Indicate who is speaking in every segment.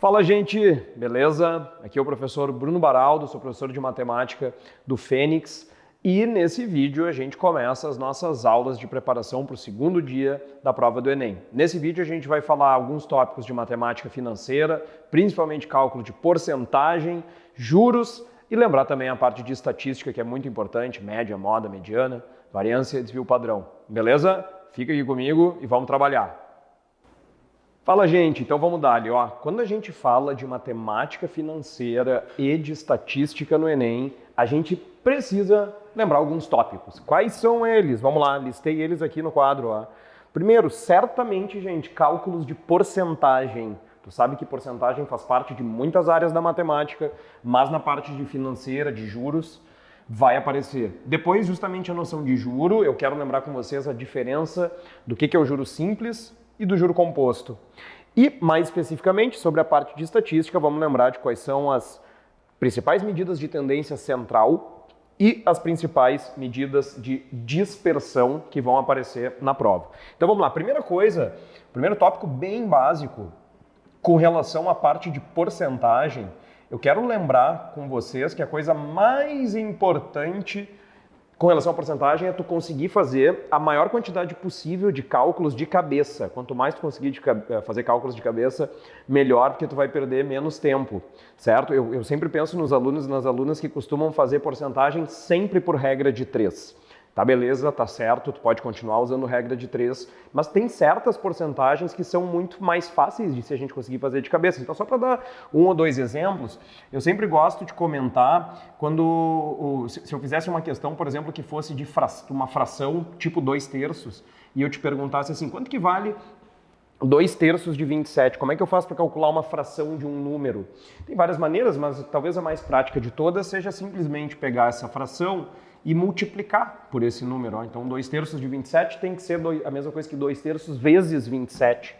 Speaker 1: Fala, gente, beleza? Aqui é o professor Bruno Baraldo, sou professor de matemática do Fênix e nesse vídeo a gente começa as nossas aulas de preparação para o segundo dia da prova do Enem. Nesse vídeo a gente vai falar alguns tópicos de matemática financeira, principalmente cálculo de porcentagem, juros e lembrar também a parte de estatística que é muito importante, média, moda, mediana, variância e desvio padrão. Beleza? Fica aqui comigo e vamos trabalhar. Fala, gente, então vamos dar ali, ó. Quando a gente fala de matemática financeira e de estatística no Enem, a gente precisa lembrar alguns tópicos. Quais são eles? Vamos lá, listei eles aqui no quadro, ó. Primeiro, certamente, gente, cálculos de porcentagem. Tu sabe que porcentagem faz parte de muitas áreas da matemática, mas na parte de financeira, de juros, vai aparecer. Depois, justamente a noção de juro, eu quero lembrar com vocês a diferença do que é o juro simples e do juro composto. E, mais especificamente, sobre a parte de estatística, vamos lembrar de quais são as principais medidas de tendência central e as principais medidas de dispersão que vão aparecer na prova. Então vamos lá, primeira coisa, primeiro tópico bem básico, com relação à parte de porcentagem, eu quero lembrar com vocês que a coisa mais importante com relação à porcentagem é tu conseguir fazer a maior quantidade possível de cálculos de cabeça. Quanto mais tu conseguir fazer cálculos de cabeça, melhor, porque tu vai perder menos tempo, certo? Eu sempre penso nos alunos e nas alunas que costumam fazer porcentagem sempre por regra de 3. Tá, beleza, tá certo, tu pode continuar usando regra de 3, mas tem certas porcentagens que são muito mais fáceis de se a gente conseguir fazer de cabeça. Então, só para dar um ou dois exemplos, eu sempre gosto de comentar quando, se eu fizesse uma questão, por exemplo, que fosse de uma fração tipo 2/3, e eu te perguntasse assim, quanto que vale 2/3 de 27? Como é que eu faço para calcular uma fração de um número? Tem várias maneiras, mas talvez a mais prática de todas seja simplesmente pegar essa fração e multiplicar por esse número. Então, 2/3 de 27 tem que ser a mesma coisa que 2/3 vezes 27.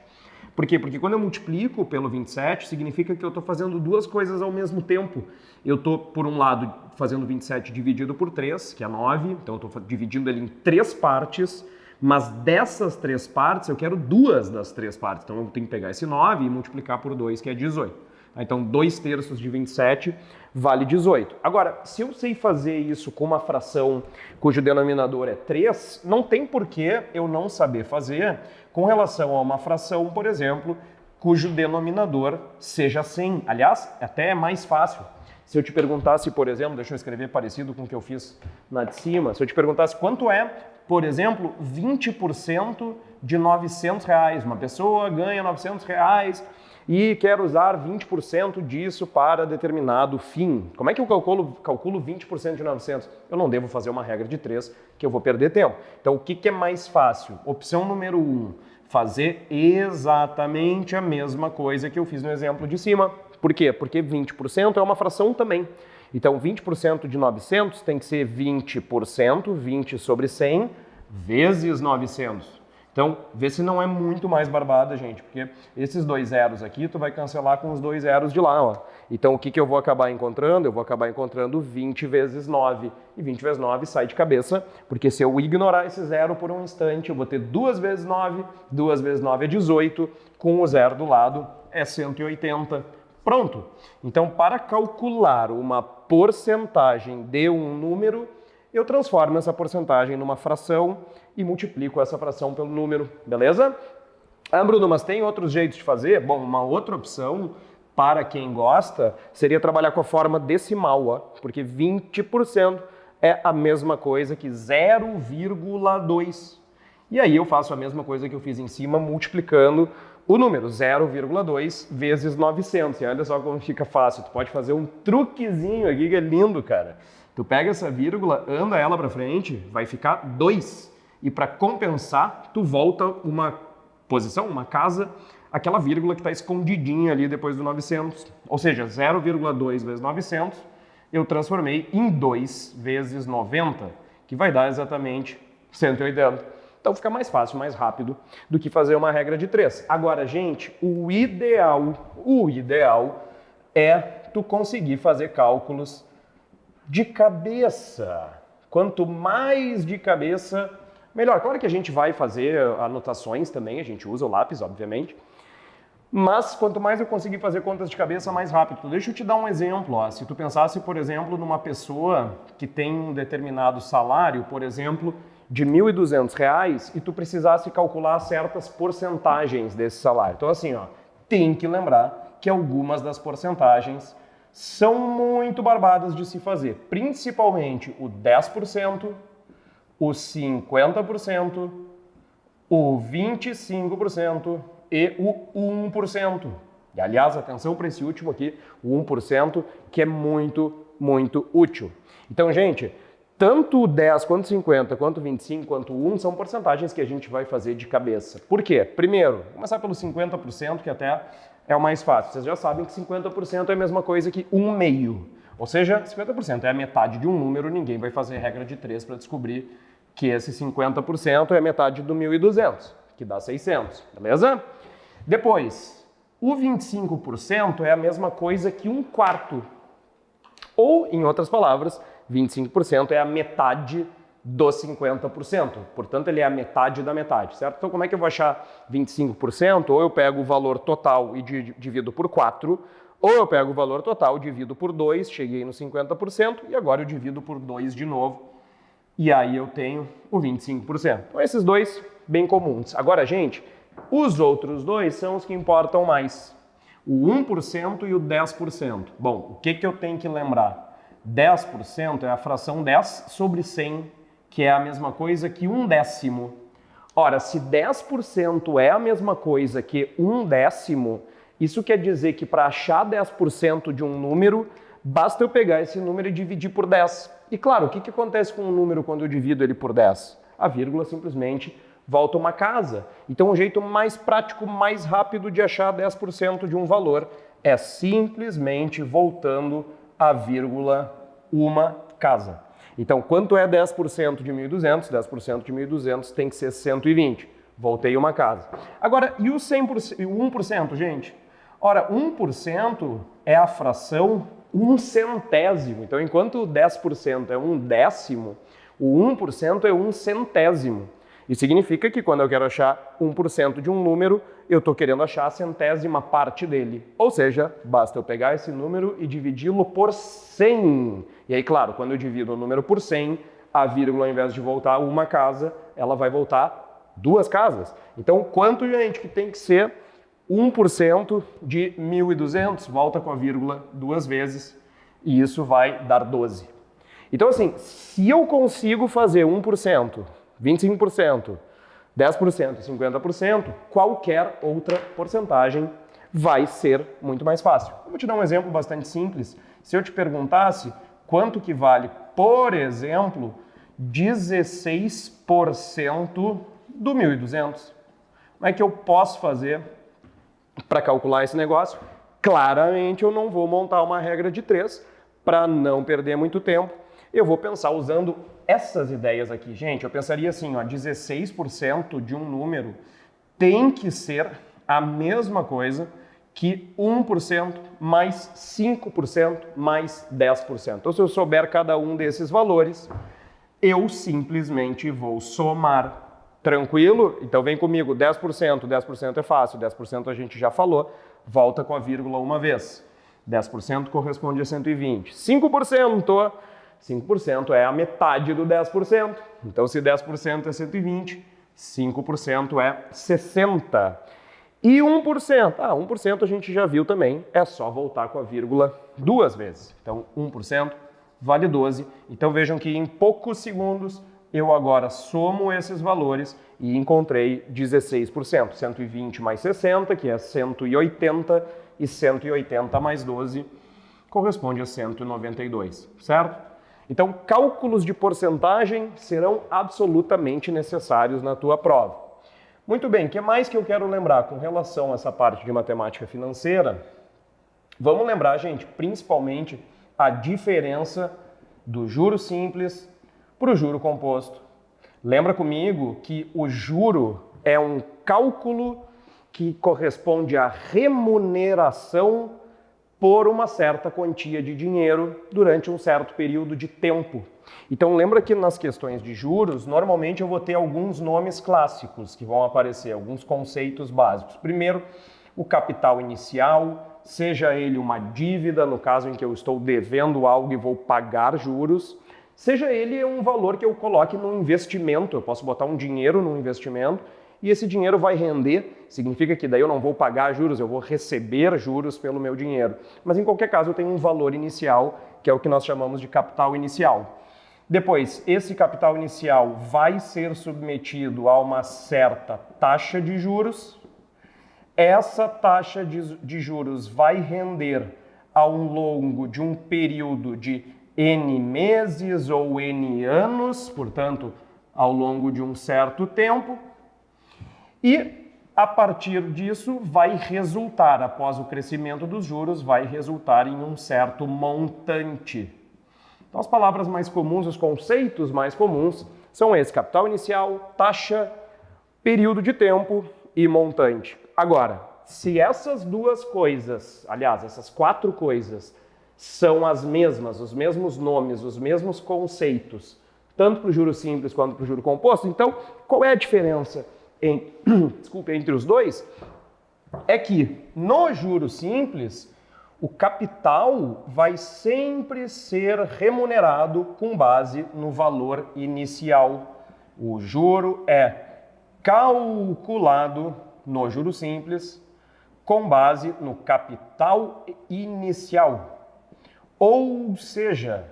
Speaker 1: Por quê? Porque quando eu multiplico pelo 27, significa que eu estou fazendo duas coisas ao mesmo tempo. Eu estou, por um lado, fazendo 27 dividido por 3, que é 9, então eu estou dividindo ele em 3 partes, mas dessas 3 partes eu quero 2 das 3 partes. Então eu tenho que pegar esse 9 e multiplicar por 2, que é 18. Então, 2/3 de 27 vale 18. Agora, se eu sei fazer isso com uma fração cujo denominador é 3, não tem por que eu não saber fazer com relação a uma fração, por exemplo, cujo denominador seja 100. Aliás, até é mais fácil. Se eu te perguntasse, por exemplo, deixa eu escrever parecido com o que eu fiz na de cima, se eu te perguntasse quanto é, por exemplo, 20% de R$900. Uma pessoa ganha R$900 e quer usar 20% disso para determinado fim. Como é que eu calculo 20% de 900? Eu não devo fazer uma regra de 3, que eu vou perder tempo. Então, o que é mais fácil? Opção número 1, fazer exatamente a mesma coisa que eu fiz no exemplo de cima. Por quê? Porque 20% é uma fração também. Então, 20% de 900 tem que ser 20%, 20 sobre 100, vezes 900. Então, vê se não é muito mais barbada, gente, porque esses 2 zeros aqui, tu vai cancelar com os 2 zeros de lá, ó. Então, o que eu vou acabar encontrando? Eu vou acabar encontrando 20 vezes 9. E 20 vezes 9 sai de cabeça, porque se eu ignorar esse zero por um instante, eu vou ter 2 vezes 9, 2 vezes 9 é 18, com o zero do lado é 180. Pronto! Então, para calcular uma porcentagem de um número, eu transformo essa porcentagem numa fração e multiplico essa fração pelo número, beleza? Ah, Bruno, mas tem outros jeitos de fazer? Bom, uma outra opção, para quem gosta, seria trabalhar com a forma decimal, ó, porque 20% é a mesma coisa que 0,2. E aí eu faço a mesma coisa que eu fiz em cima, multiplicando o número 0,2 vezes 900. E olha só como fica fácil. Tu pode fazer um truquezinho aqui que é lindo, cara. Tu pega essa vírgula, anda ela para frente, vai ficar 2. E para compensar, tu volta uma posição, uma casa, aquela vírgula que está escondidinha ali depois do 900. Ou seja, 0,2 vezes 900, eu transformei em 2 vezes 90, que vai dar exatamente 180. Então fica mais fácil, mais rápido do que fazer uma regra de 3. Agora, gente, o ideal é tu conseguir fazer cálculos de cabeça. Quanto mais de cabeça, melhor. Claro que a gente vai fazer anotações também, a gente usa o lápis, obviamente, Mas quanto mais eu conseguir fazer contas de cabeça, mais rápido. Então, deixa eu te dar um exemplo. Ó. Se tu pensasse, por exemplo, numa pessoa que tem um determinado salário, por exemplo, de R$ 1.200 e tu precisasse calcular certas porcentagens desse salário. Então, assim, ó, tem que lembrar que algumas das porcentagens são muito barbadas de se fazer. Principalmente o 10%, o 50%, o 25%, e o 1%. E, aliás, atenção para esse último aqui, o 1%, que é muito, muito útil. Então, gente, tanto o 10, quanto o 50, quanto o 25, quanto o 1 são porcentagens que a gente vai fazer de cabeça. Por quê? Primeiro, vou começar pelo 50%, que até é o mais fácil. Vocês já sabem que 50% é a mesma coisa que 1/2. Ou seja, 50% é a metade de um número, ninguém vai fazer regra de 3 para descobrir que esse 50% é a metade do 1.200, que dá 600, beleza? Depois, o 25% é a mesma coisa que 1/4. Ou, em outras palavras, 25% é a metade dos 50%. Portanto, ele é a metade da metade, certo? Então, como é que eu vou achar 25%? Ou eu pego o valor total e divido por 4, ou eu pego o valor total, divido por 2, cheguei no 50%, e agora eu divido por 2 de novo, e aí eu tenho o 25%. Então, esses dois, bem comuns. Agora, gente, os outros dois são os que importam mais. O 1% e o 10%. Bom, o que eu tenho que lembrar? 10% é a fração 10 sobre 100, que é a mesma coisa que 1/10. Ora, se 10% é a mesma coisa que 1/10, isso quer dizer que para achar 10% de um número, basta eu pegar esse número e dividir por 10. E claro, o que acontece com um número quando eu divido ele por 10? A vírgula simplesmente volta uma casa. Então, o jeito mais prático, mais rápido de achar 10% de um valor é simplesmente voltando a vírgula uma casa. Então, quanto é 10% de 1.200? 10% de 1.200 tem que ser 120. Voltei uma casa. Agora, e o 100%, e o 1%, gente? Ora, 1% é a fração 1/100. Então, enquanto o 10% é 1/10, o 1% é 1/100. Isso significa que quando eu quero achar 1% de um número, eu estou querendo achar a 100ª parte dele. Ou seja, basta eu pegar esse número e dividi-lo por 100. E aí, claro, quando eu divido o número por 100, a vírgula, ao invés de voltar uma casa, ela vai voltar 2 casas. Então, quanto, gente, que tem que ser 1% de 1.200? Volta com a vírgula 2 vezes e isso vai dar 12. Então, assim, se eu consigo fazer 1%, 25%, 10% e 50%, qualquer outra porcentagem vai ser muito mais fácil. Eu vou te dar um exemplo bastante simples. Se eu te perguntasse quanto que vale, por exemplo, 16% do 1.200, como é que eu posso fazer para calcular esse negócio? Claramente eu não vou montar uma regra de 3 para não perder muito tempo. Eu vou pensar usando essas ideias aqui. Gente, eu pensaria assim, ó, 16% de um número tem que ser a mesma coisa que 1% mais 5% mais 10%. Então, se eu souber cada um desses valores, eu simplesmente vou somar. Tranquilo? Então, vem comigo. 10%. 10% é fácil. 10% a gente já falou. Volta com a vírgula uma vez. 10% corresponde a 120. 5%. 5% é a metade do 10%. Então, se 10% é 120, 5% é 60. E 1%? 1% a gente já viu também, é só voltar com a vírgula 2 vezes. Então, 1% vale 12. Então, vejam que em poucos segundos eu agora somo esses valores e encontrei 16%. 120 mais 60, que é 180, e 180 mais 12 corresponde a 192, certo? Então, cálculos de porcentagem serão absolutamente necessários na tua prova. Muito bem, o que mais que eu quero lembrar com relação a essa parte de matemática financeira? Vamos lembrar, gente, principalmente a diferença do juro simples para o juro composto. Lembra comigo que o juro é um cálculo que corresponde à remuneração por uma certa quantia de dinheiro durante um certo período de tempo. Então lembra que nas questões de juros, normalmente eu vou ter alguns nomes clássicos que vão aparecer, alguns conceitos básicos. Primeiro, o capital inicial, seja ele uma dívida, no caso em que eu estou devendo algo e vou pagar juros, seja ele um valor que eu coloque no investimento, eu posso botar um dinheiro no investimento e esse dinheiro vai render, significa que daí eu não vou pagar juros, eu vou receber juros pelo meu dinheiro. Mas em qualquer caso eu tenho um valor inicial, que é o que nós chamamos de capital inicial. Depois, esse capital inicial vai ser submetido a uma certa taxa de juros. Essa taxa de juros vai render ao longo de um período de N meses ou N anos, portanto, ao longo de um certo tempo. E, a partir disso, vai resultar, após o crescimento dos juros, vai resultar em um certo montante. Então, as palavras mais comuns, os conceitos mais comuns são esses: capital inicial, taxa, período de tempo e montante. Agora, se essas duas coisas, aliás, essas 4 coisas, são as mesmas, os mesmos nomes, os mesmos conceitos, tanto para o juro simples quanto para o juro composto, então, qual é a diferença entre os dois? É que no juro simples, o capital vai sempre ser remunerado com base no valor inicial. O juro é calculado no juro simples com base no capital inicial. Ou seja,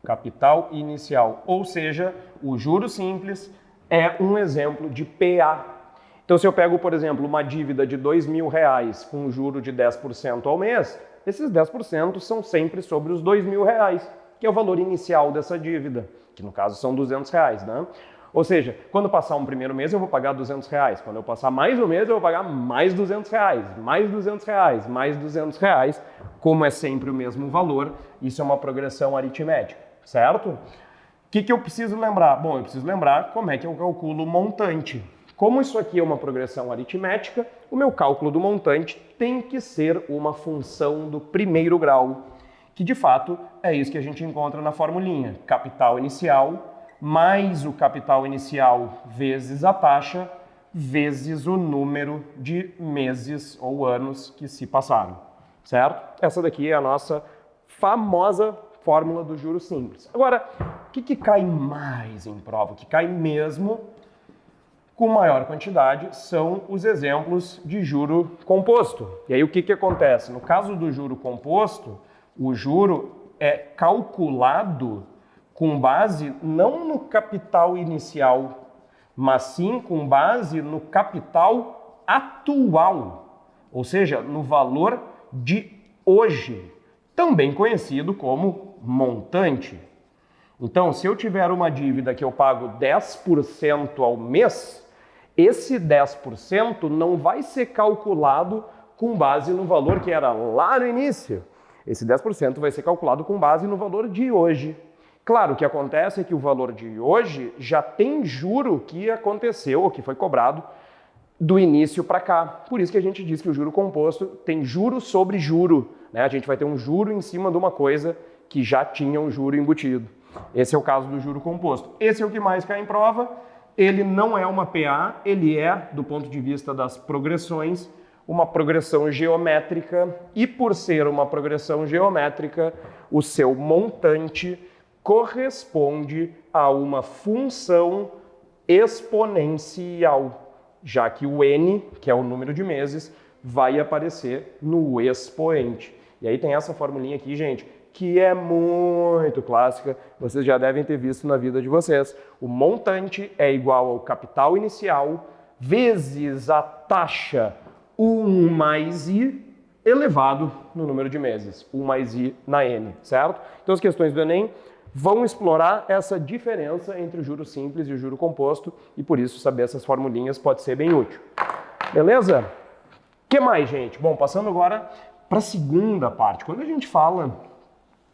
Speaker 1: capital inicial. Ou seja, o juro simples é um exemplo de PA. Então, se eu pego, por exemplo, uma dívida de R$2.000 com um juro de 10% ao mês, esses 10% são sempre sobre os R$2.000, que é o valor inicial dessa dívida, que no caso são R$200, né? Ou seja, quando passar um primeiro mês eu vou pagar R$200, quando eu passar mais um mês eu vou pagar mais R$200, mais R$200, mais R$200, como é sempre o mesmo valor, isso é uma progressão aritmética, certo? O que eu preciso lembrar? Bom, eu preciso lembrar como é que eu calculo o montante. Como isso aqui é uma progressão aritmética, o meu cálculo do montante tem que ser uma função do primeiro grau, que de fato é isso que a gente encontra na formulinha. Capital inicial mais o capital inicial vezes a taxa vezes o número de meses ou anos que se passaram, certo? Essa daqui é a nossa famosa fórmula do juro simples. Agora, o que cai mais em prova? O que cai mesmo com maior quantidade são os exemplos de juro composto. E aí o que acontece? No caso do juro composto, o juro é calculado com base não no capital inicial, mas sim com base no capital atual, ou seja, no valor de hoje, também conhecido como montante. Então, se eu tiver uma dívida que eu pago 10% ao mês, esse 10% não vai ser calculado com base no valor que era lá no início. Esse 10% vai ser calculado com base no valor de hoje. Claro, o que acontece é que o valor de hoje já tem juro que aconteceu, ou que foi cobrado do início para cá. Por isso que a gente diz que o juro composto tem juro sobre juro, né? A gente vai ter um juro em cima de uma coisa que já tinha um juro embutido. Esse é o caso do juro composto. Esse é o que mais cai em prova. Ele não é uma PA, ele é, do ponto de vista das progressões, uma progressão geométrica, e por ser uma progressão geométrica, o seu montante corresponde a uma função exponencial, já que o n, que é o número de meses, vai aparecer no expoente. E aí tem essa formulinha aqui, gente, que é muito clássica, vocês já devem ter visto na vida de vocês. O montante é igual ao capital inicial vezes a taxa 1 mais i elevado no número de meses, 1 mais i na n, certo? Então as questões do Enem vão explorar essa diferença entre o juro simples e o juro composto, e por isso saber essas formulinhas pode ser bem útil. Beleza? O que mais, gente? Bom, passando agora para a segunda parte. Quando a gente fala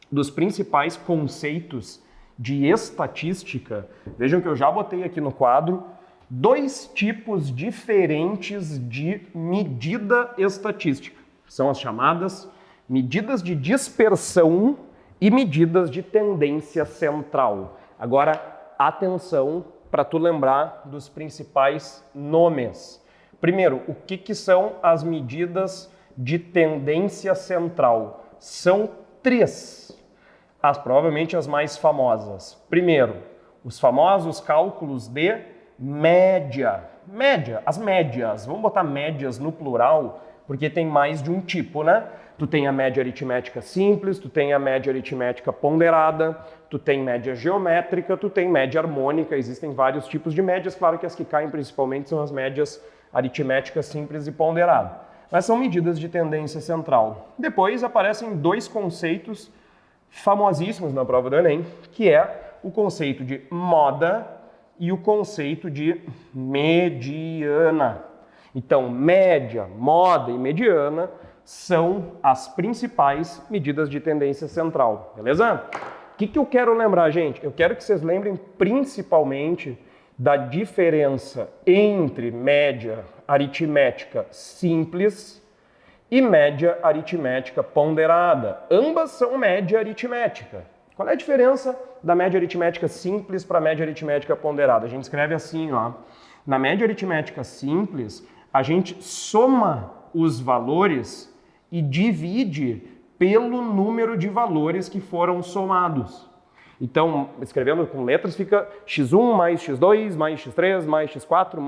Speaker 1: dos principais conceitos de estatística, vejam que eu já botei aqui no quadro 2 tipos diferentes de medida estatística. São as chamadas medidas de dispersão e medidas de tendência central. Agora, atenção para tu lembrar dos principais nomes. Primeiro, o que são as medidas de tendência central? São 3, provavelmente as mais famosas. Primeiro, os famosos cálculos de média. Média, as médias. Vamos botar médias no plural, porque tem mais de um tipo, né? Tu tem a média aritmética simples, tu tem a média aritmética ponderada, tu tem média geométrica, tu tem média harmônica, existem vários tipos de médias, claro que as que caem principalmente são as médias aritméticas simples e ponderada. Mas são medidas de tendência central. Depois aparecem 2 conceitos famosíssimos na prova do Enem, que é o conceito de moda e o conceito de mediana. Então, média, moda e mediana são as principais medidas de tendência central, beleza? O que eu quero lembrar, gente? Eu quero que vocês lembrem principalmente da diferença entre média aritmética simples e média aritmética ponderada. Ambas são média aritmética. Qual é a diferença da média aritmética simples para a média aritmética ponderada? A gente escreve assim, ó. Na média aritmética simples, a gente soma os valores e divide pelo número de valores que foram somados. Então, escrevendo com letras, fica x1 mais x2 mais x3 mais x4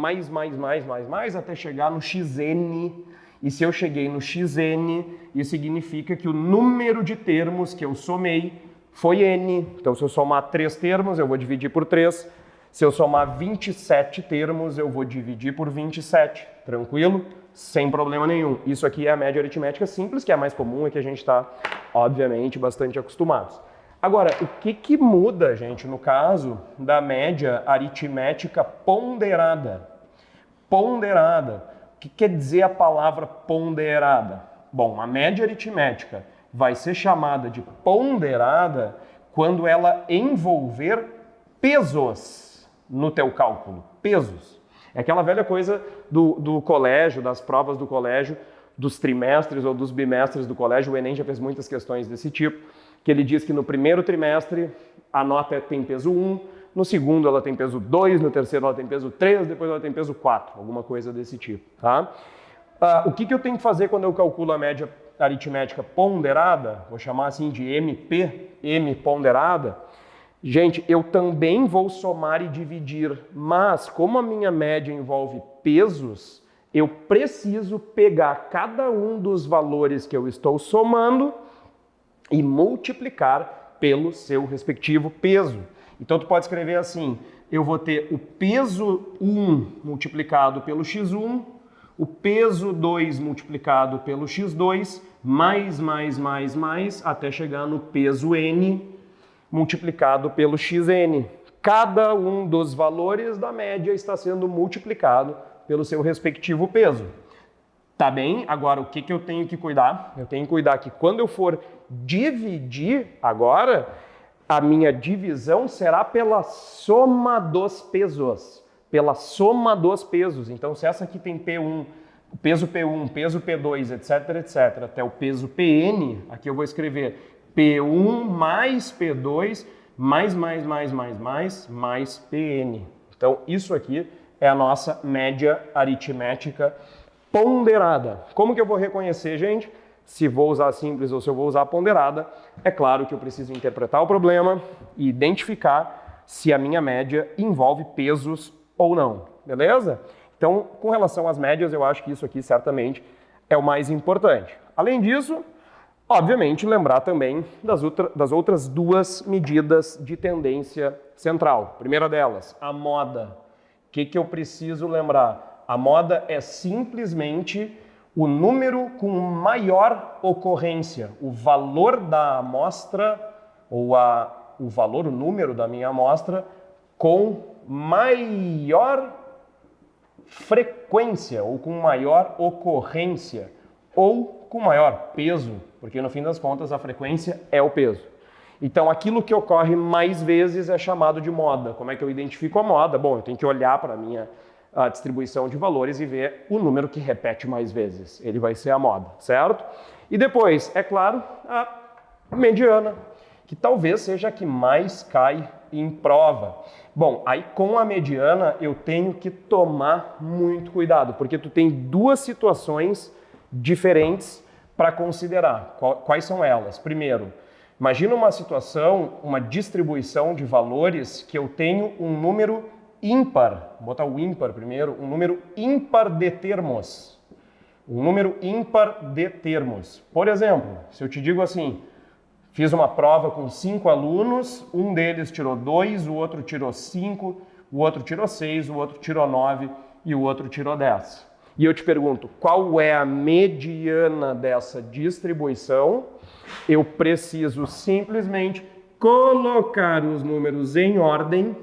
Speaker 1: mais, até chegar no xn. E se eu cheguei no xn, isso significa que o número de termos que eu somei foi n. Então, se eu somar 3 termos, eu vou dividir por 3. Se eu somar 27 termos, eu vou dividir por 27. Tranquilo? Sem problema nenhum. Isso aqui é a média aritmética simples, que é a mais comum e que a gente está, obviamente, bastante acostumados. Agora, o que muda, gente, no caso da média aritmética ponderada? Ponderada. O que quer dizer a palavra ponderada? Bom, a média aritmética vai ser chamada de ponderada quando ela envolver pesos no teu cálculo. Pesos. É aquela velha coisa do colégio, das provas do colégio, dos trimestres ou dos bimestres do colégio. O Enem já fez muitas questões desse tipo, que ele diz que no primeiro trimestre a nota tem peso 1, no segundo ela tem peso 2, no terceiro ela tem peso 3, depois ela tem peso 4, alguma coisa desse tipo, tá? O que eu tenho que fazer quando eu calculo a média aritmética ponderada? Vou chamar assim de MP, M ponderada. Gente, eu também vou somar e dividir, mas como a minha média envolve pesos, eu preciso pegar cada um dos valores que eu estou somando e multiplicar pelo seu respectivo peso. Então, tu pode escrever assim, eu vou ter o peso 1 multiplicado pelo x1, o peso 2 multiplicado pelo x2, mais, até chegar no peso n multiplicado pelo xn. Cada um dos valores da média está sendo multiplicado pelo seu respectivo peso. Tá bem? Agora, o que eu tenho que cuidar? Eu tenho que cuidar que quando eu for dividir agora, a minha divisão será pela soma dos pesos. Pela soma dos pesos. Então, se essa aqui tem P1, peso P1, peso P2, etc, até o peso Pn, aqui eu vou escrever P1 mais P2 mais Pn. Então, isso aqui é a nossa média aritmética ponderada. Como que eu vou reconhecer, gente? Se vou usar simples ou se eu vou usar ponderada? É claro que eu preciso interpretar o problema e identificar se a minha média envolve pesos ou não, beleza? Então, com relação às médias, eu acho que isso aqui certamente é o mais importante. Além disso, obviamente, lembrar também das outras 2 medidas de tendência central. Primeira delas, a moda. O que eu preciso lembrar? A moda é simplesmente o número com maior ocorrência, o valor da amostra, ou o número da minha amostra, com maior frequência, ou com maior ocorrência, ou com maior peso, porque no fim das contas a frequência é o peso. Então aquilo que ocorre mais vezes é chamado de moda. Como é que eu identifico a moda? Bom, eu tenho que olhar para a minha distribuição de valores e ver o número que repete mais vezes. Ele vai ser a moda, certo? E depois, é claro, a mediana, que talvez seja a que mais cai em prova. Bom, aí com a mediana eu tenho que tomar muito cuidado, porque tu tem duas situações diferentes para considerar. Quais são elas? Primeiro, imagina uma situação, uma distribuição de valores que eu tenho um número ímpar, vou botar o ímpar primeiro, um número ímpar de termos. Um número ímpar de termos. Por exemplo, se eu te digo assim, fiz uma prova com 5 alunos, um deles tirou 2, o outro tirou 5, o outro tirou 6, o outro tirou 9 e o outro tirou 10. E eu te pergunto, qual é a mediana dessa distribuição? Eu preciso simplesmente colocar os números em ordem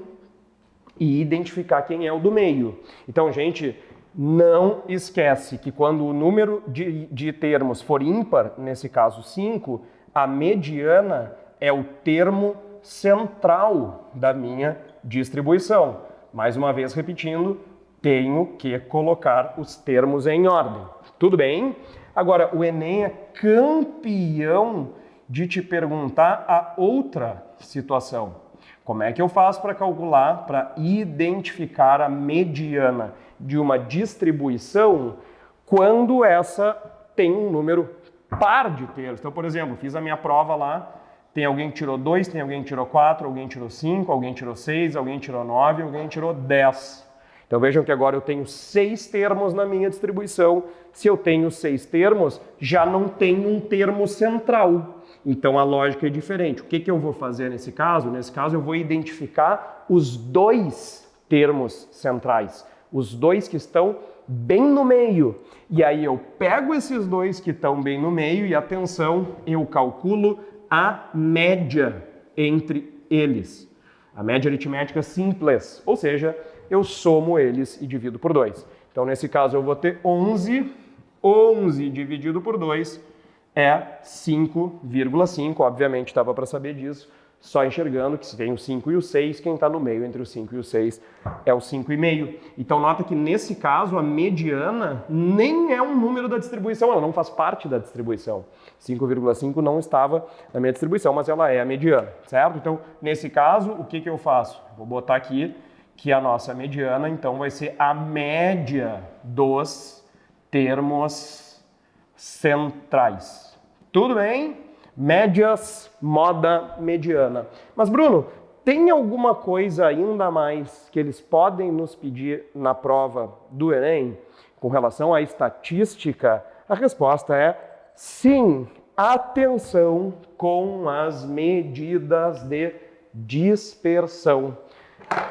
Speaker 1: e identificar quem é o do meio. Então, gente, não esquece que quando o número de termos for ímpar, nesse caso 5, a mediana é o termo central da minha distribuição. Mais uma vez repetindo, tenho que colocar os termos em ordem. Tudo bem? Agora, o Enem é campeão de te perguntar a outra situação. Como é que eu faço para calcular, para identificar a mediana de uma distribuição quando essa tem um número par de termos? Então, por exemplo, fiz a minha prova lá, tem alguém que tirou 2, tem alguém que tirou 4, alguém tirou 5, alguém tirou 6, alguém tirou 9, alguém tirou 10. Então vejam que agora eu tenho 6 termos na minha distribuição. Se eu tenho 6 termos, já não tenho um termo central. Então a lógica é diferente. O que eu vou fazer nesse caso? Nesse caso eu vou identificar os 2 termos centrais, os 2 que estão bem no meio. E aí eu pego esses 2 que estão bem no meio e, atenção, eu calculo a média entre eles. A média aritmética simples, ou seja, eu somo eles e divido por 2. Então nesse caso eu vou ter 11, 11 dividido por 2 é 5,5, obviamente estava para saber disso, só enxergando que se tem o 5 e o 6, quem está no meio entre o 5 e o 6 é o 5,5. Então nota que nesse caso a mediana nem é um número da distribuição, ela não faz parte da distribuição. 5,5 não estava na minha distribuição, mas ela é a mediana, certo? Então nesse caso, o que eu faço? Vou botar aqui que a nossa mediana então vai ser a média dos termos centrais. Tudo bem? Médias, moda mediana. Mas, Bruno, tem alguma coisa ainda mais que eles podem nos pedir na prova do Enem com relação à estatística? A resposta é sim. Atenção com as medidas de dispersão.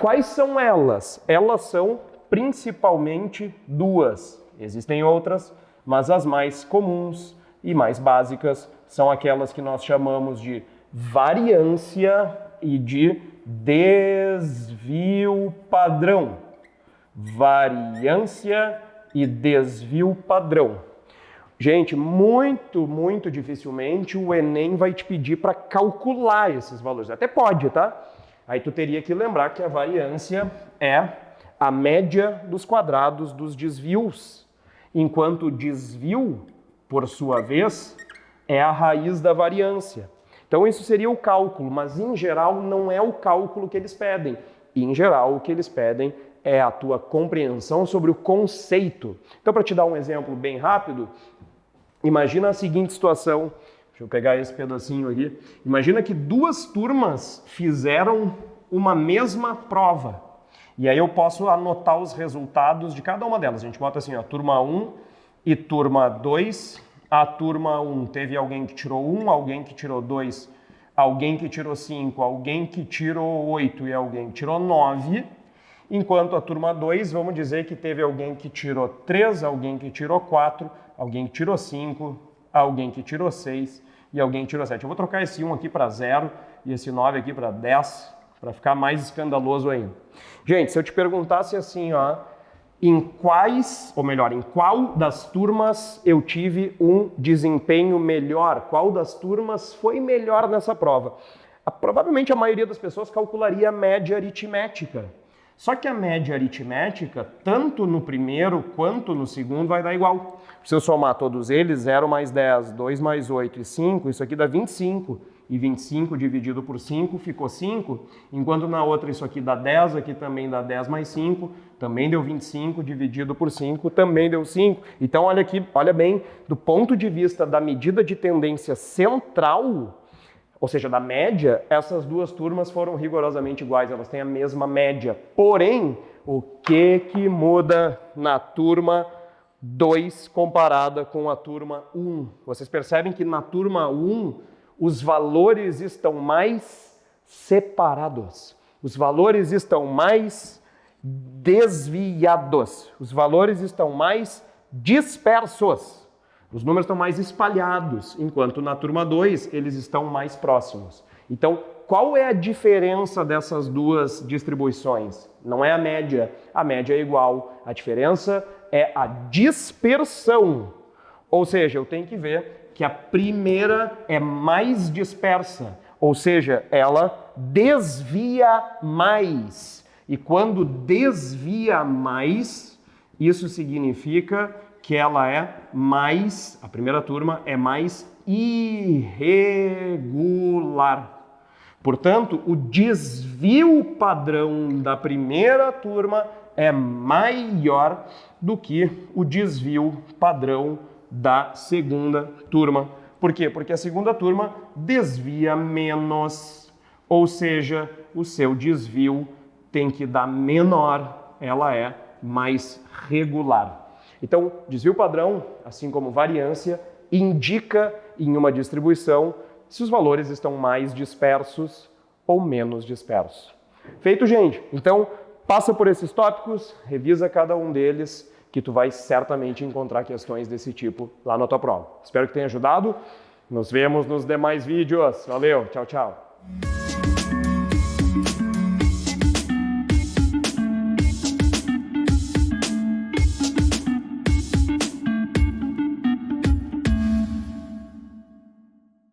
Speaker 1: Quais são elas? Elas são principalmente duas. Existem outras, mas as mais comuns e mais básicas são aquelas que nós chamamos de variância e de desvio padrão. Variância e desvio padrão. Gente, muito dificilmente o Enem vai te pedir para calcular esses valores. Até pode, tá? Aí tu teria que lembrar que a variância é a média dos quadrados dos desvios, enquanto o desvio, por sua vez, é a raiz da variância. Então isso seria o cálculo, mas em geral não é o cálculo que eles pedem. Em geral o que eles pedem é a tua compreensão sobre o conceito. Então, para te dar um exemplo bem rápido, imagina a seguinte situação. Deixa eu pegar esse pedacinho aqui. Imagina que 2 turmas fizeram uma mesma prova. E aí eu posso anotar os resultados de cada uma delas. A gente bota assim, ó, turma 1 e turma 2. A turma 1 teve alguém que tirou 1, alguém que tirou 2, alguém que tirou 5, alguém que tirou 8 e alguém que tirou 9. Enquanto a turma 2, vamos dizer que teve alguém que tirou 3, alguém que tirou 4, alguém que tirou 5, alguém que tirou 6 e alguém que tirou 7. Eu vou trocar esse 1 aqui para 0 e esse 9 aqui para 10, para ficar mais escandaloso ainda. Gente, se eu te perguntasse assim, ó, em qual das turmas eu tive um desempenho melhor? Qual das turmas foi melhor nessa prova? Provavelmente a maioria das pessoas calcularia a média aritmética. Só que a média aritmética, tanto no primeiro quanto no segundo, vai dar igual. Se eu somar todos eles, 0 mais 10, 2 mais 8 e 5, isso aqui dá 25. e 25 dividido por 5 ficou 5, enquanto na outra isso aqui dá 10, aqui também dá 10 mais 5, também deu 25 dividido por 5, também deu 5. Então olha aqui, olha bem, do ponto de vista da medida de tendência central, ou seja, da média, essas duas turmas foram rigorosamente iguais, elas têm a mesma média. Porém, o que muda na turma 2 comparada com a turma 1? Vocês percebem que na turma 1 os valores estão mais separados, os valores estão mais desviados, os valores estão mais dispersos. Os números estão mais espalhados, enquanto na turma 2 eles estão mais próximos. Então, qual é a diferença dessas duas distribuições? Não é a média é igual. A diferença é a dispersão. Ou seja, eu tenho que ver que a primeira é mais dispersa, ou seja, ela desvia mais. E quando desvia mais, isso significa que ela é mais, a primeira turma é mais irregular. Portanto, o desvio padrão da primeira turma é maior do que o desvio padrão da segunda turma. Por quê? Porque a segunda turma desvia menos, ou seja, o seu desvio tem que dar menor, ela é mais regular. Então, desvio padrão, assim como variância, indica em uma distribuição se os valores estão mais dispersos ou menos dispersos. Feito, gente? Então, passa por esses tópicos, revisa cada um deles, que tu vai certamente encontrar questões desse tipo lá na tua prova. Espero que tenha ajudado. Nos vemos nos demais vídeos. Valeu, tchau, tchau.